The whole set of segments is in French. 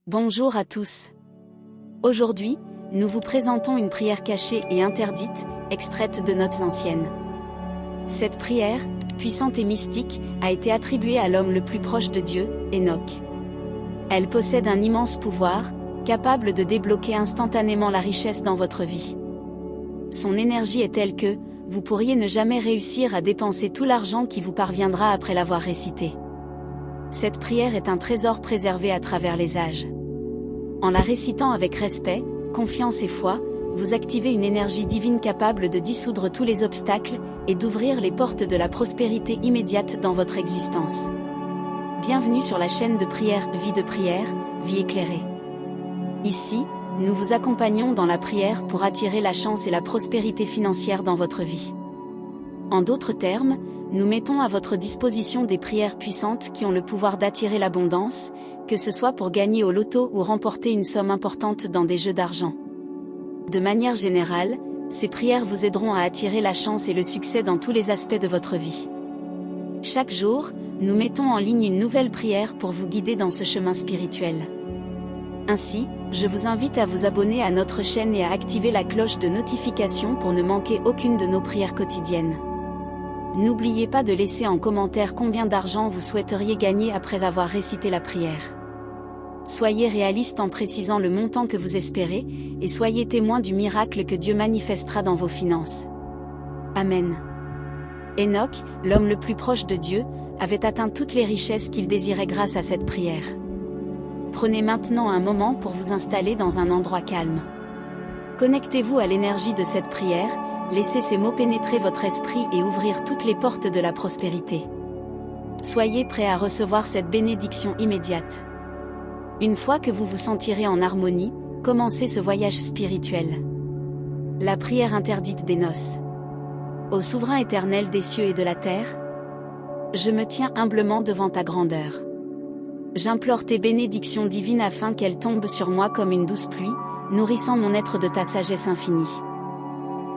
Bonjour à tous. Aujourd'hui, nous vous présentons une prière cachée et interdite, extraite de notes anciennes. Cette prière, puissante et mystique, a été attribuée à l'homme le plus proche de Dieu, Enoch. Elle possède un immense pouvoir, capable de débloquer instantanément la richesse dans votre vie. Son énergie est telle que, vous pourriez ne jamais réussir à dépenser tout l'argent qui vous parviendra après l'avoir récité. Cette prière est un trésor préservé à travers les âges. En la récitant avec respect, confiance et foi, vous activez une énergie divine capable de dissoudre tous les obstacles et d'ouvrir les portes de la prospérité immédiate dans votre existence. Bienvenue sur la chaîne de prière Vie éclairée. Ici, nous vous accompagnons dans la prière pour attirer la chance et la prospérité financière dans votre vie. En d'autres termes, nous mettons à votre disposition des prières puissantes qui ont le pouvoir d'attirer l'abondance, que ce soit pour gagner au loto ou remporter une somme importante dans des jeux d'argent. De manière générale, ces prières vous aideront à attirer la chance et le succès dans tous les aspects de votre vie. Chaque jour, nous mettons en ligne une nouvelle prière pour vous guider dans ce chemin spirituel. Ainsi, je vous invite à vous abonner à notre chaîne et à activer la cloche de notification pour ne manquer aucune de nos prières quotidiennes. N'oubliez pas de laisser en commentaire combien d'argent vous souhaiteriez gagner après avoir récité la prière. Soyez réaliste en précisant le montant que vous espérez, et soyez témoin du miracle que Dieu manifestera dans vos finances. Amen. Enoch, l'homme le plus proche de Dieu, avait atteint toutes les richesses qu'il désirait grâce à cette prière. Prenez maintenant un moment pour vous installer dans un endroit calme. Connectez-vous à l'énergie de cette prière, laissez ces mots pénétrer votre esprit et ouvrir toutes les portes de la prospérité. Soyez prêts à recevoir cette bénédiction immédiate. Une fois que vous vous sentirez en harmonie, commencez ce voyage spirituel. La prière interdite des noces. Ô souverain éternel des cieux et de la terre, je me tiens humblement devant ta grandeur. J'implore tes bénédictions divines afin qu'elles tombent sur moi comme une douce pluie, nourrissant mon être de ta sagesse infinie.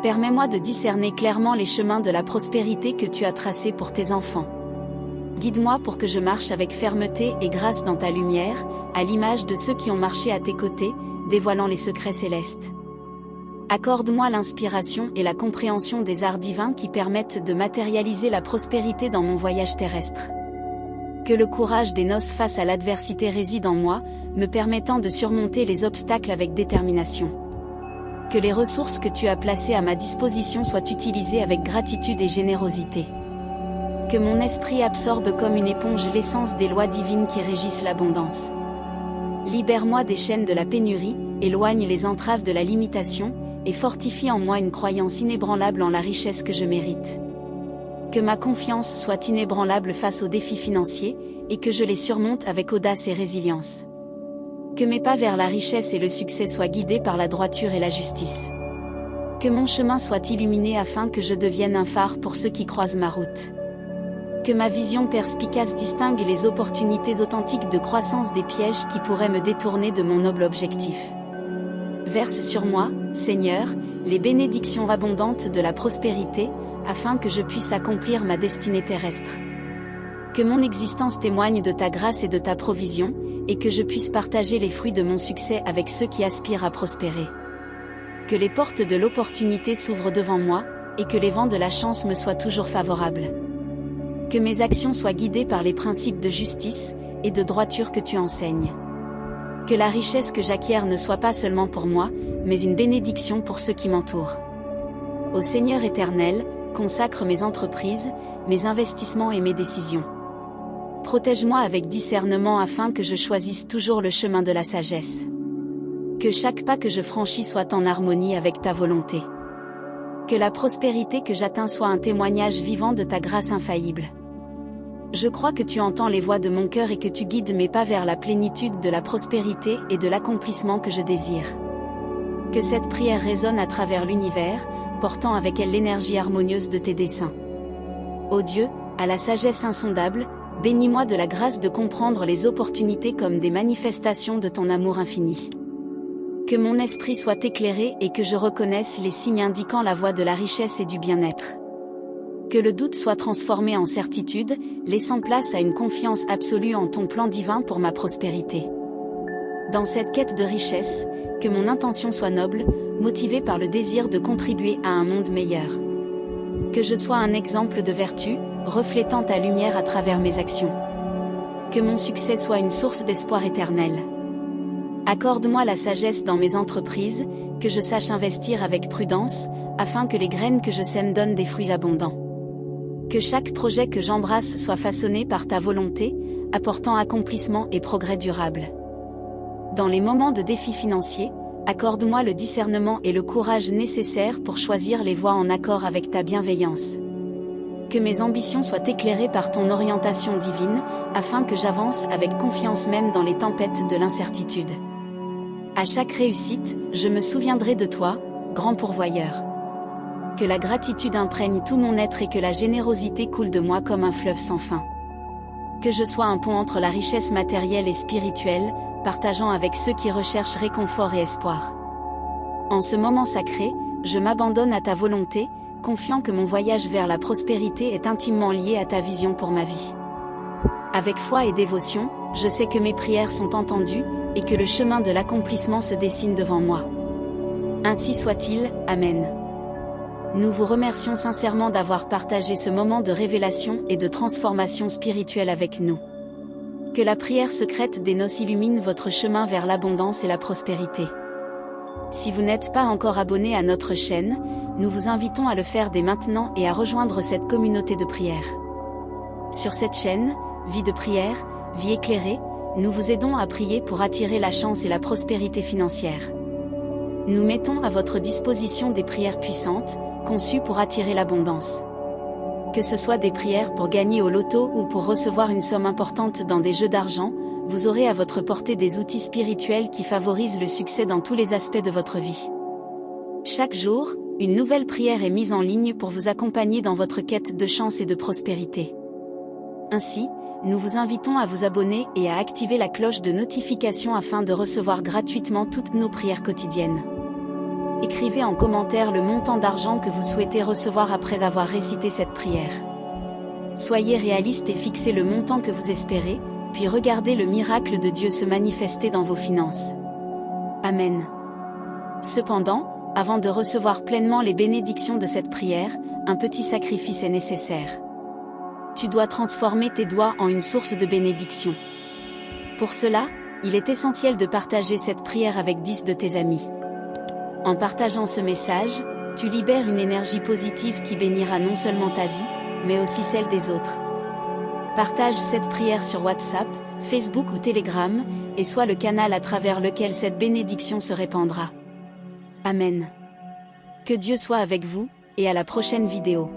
Permets-moi de discerner clairement les chemins de la prospérité que tu as tracés pour tes enfants. Guide-moi pour que je marche avec fermeté et grâce dans ta lumière, à l'image de ceux qui ont marché à tes côtés, dévoilant les secrets célestes. Accorde-moi l'inspiration et la compréhension des arts divins qui permettent de matérialiser la prospérité dans mon voyage terrestre. Que le courage des noces face à l'adversité réside en moi, me permettant de surmonter les obstacles avec détermination. Que les ressources que tu as placées à ma disposition soient utilisées avec gratitude et générosité. Que mon esprit absorbe comme une éponge l'essence des lois divines qui régissent l'abondance. Libère-moi des chaînes de la pénurie, éloigne les entraves de la limitation, et fortifie en moi une croyance inébranlable en la richesse que je mérite. Que ma confiance soit inébranlable face aux défis financiers, et que je les surmonte avec audace et résilience. Que mes pas vers la richesse et le succès soient guidés par la droiture et la justice. Que mon chemin soit illuminé afin que je devienne un phare pour ceux qui croisent ma route. Que ma vision perspicace distingue les opportunités authentiques de croissance des pièges qui pourraient me détourner de mon noble objectif. Verse sur moi, Seigneur, les bénédictions abondantes de la prospérité, afin que je puisse accomplir ma destinée terrestre. Que mon existence témoigne de ta grâce et de ta provision, et que je puisse partager les fruits de mon succès avec ceux qui aspirent à prospérer. Que les portes de l'opportunité s'ouvrent devant moi, et que les vents de la chance me soient toujours favorables. Que mes actions soient guidées par les principes de justice et de droiture que tu enseignes. Que la richesse que j'acquiers ne soit pas seulement pour moi, mais une bénédiction pour ceux qui m'entourent. Ô Seigneur éternel, consacre mes entreprises, mes investissements et mes décisions. Protège-moi avec discernement afin que je choisisse toujours le chemin de la sagesse. Que chaque pas que je franchis soit en harmonie avec ta volonté. Que la prospérité que j'atteins soit un témoignage vivant de ta grâce infaillible. Je crois que tu entends les voix de mon cœur et que tu guides mes pas vers la plénitude de la prospérité et de l'accomplissement que je désire. Que cette prière résonne à travers l'univers, portant avec elle l'énergie harmonieuse de tes desseins. Ô Dieu, à la sagesse insondable, bénis-moi de la grâce de comprendre les opportunités comme des manifestations de ton amour infini. Que mon esprit soit éclairé et que je reconnaisse les signes indiquant la voie de la richesse et du bien-être. Que le doute soit transformé en certitude, laissant place à une confiance absolue en ton plan divin pour ma prospérité. Dans cette quête de richesse, que mon intention soit noble, motivée par le désir de contribuer à un monde meilleur. Que je sois un exemple de vertu, reflétant ta lumière à travers mes actions. Que mon succès soit une source d'espoir éternel. Accorde-moi la sagesse dans mes entreprises, que je sache investir avec prudence, afin que les graines que je sème donnent des fruits abondants. Que chaque projet que j'embrasse soit façonné par ta volonté, apportant accomplissement et progrès durable. Dans les moments de défis financiers, accorde-moi le discernement et le courage nécessaires pour choisir les voies en accord avec ta bienveillance. Que mes ambitions soient éclairées par ton orientation divine, afin que j'avance avec confiance même dans les tempêtes de l'incertitude. À chaque réussite, je me souviendrai de toi, grand pourvoyeur. Que la gratitude imprègne tout mon être et que la générosité coule de moi comme un fleuve sans fin. Que je sois un pont entre la richesse matérielle et spirituelle, partageant avec ceux qui recherchent réconfort et espoir. En ce moment sacré, je m'abandonne à ta volonté, confiant que mon voyage vers la prospérité est intimement lié à ta vision pour ma vie. Avec foi et dévotion, je sais que mes prières sont entendues, et que le chemin de l'accomplissement se dessine devant moi. Ainsi soit-il, Amen. Nous vous remercions sincèrement d'avoir partagé ce moment de révélation et de transformation spirituelle avec nous. Que la prière secrète des noces illumine votre chemin vers l'abondance et la prospérité. Si vous n'êtes pas encore abonné à notre chaîne, nous vous invitons à le faire dès maintenant et à rejoindre cette communauté de prière. Sur cette chaîne, Vie de prière, Vie éclairée, nous vous aidons à prier pour attirer la chance et la prospérité financière. Nous mettons à votre disposition des prières puissantes, conçues pour attirer l'abondance. Que ce soit des prières pour gagner au loto ou pour recevoir une somme importante dans des jeux d'argent, vous aurez à votre portée des outils spirituels qui favorisent le succès dans tous les aspects de votre vie. Chaque jour, une nouvelle prière est mise en ligne pour vous accompagner dans votre quête de chance et de prospérité. Ainsi, nous vous invitons à vous abonner et à activer la cloche de notification afin de recevoir gratuitement toutes nos prières quotidiennes. Écrivez en commentaire le montant d'argent que vous souhaitez recevoir après avoir récité cette prière. Soyez réaliste et fixez le montant que vous espérez, puis regardez le miracle de Dieu se manifester dans vos finances. Amen. Cependant, avant de recevoir pleinement les bénédictions de cette prière, un petit sacrifice est nécessaire. Tu dois transformer tes doigts en une source de bénédiction. Pour cela, il est essentiel de partager cette prière avec 10 de tes amis. En partageant ce message, tu libères une énergie positive qui bénira non seulement ta vie, mais aussi celle des autres. Partage cette prière sur WhatsApp, Facebook ou Telegram, et sois le canal à travers lequel cette bénédiction se répandra. Amen. Que Dieu soit avec vous, et à la prochaine vidéo.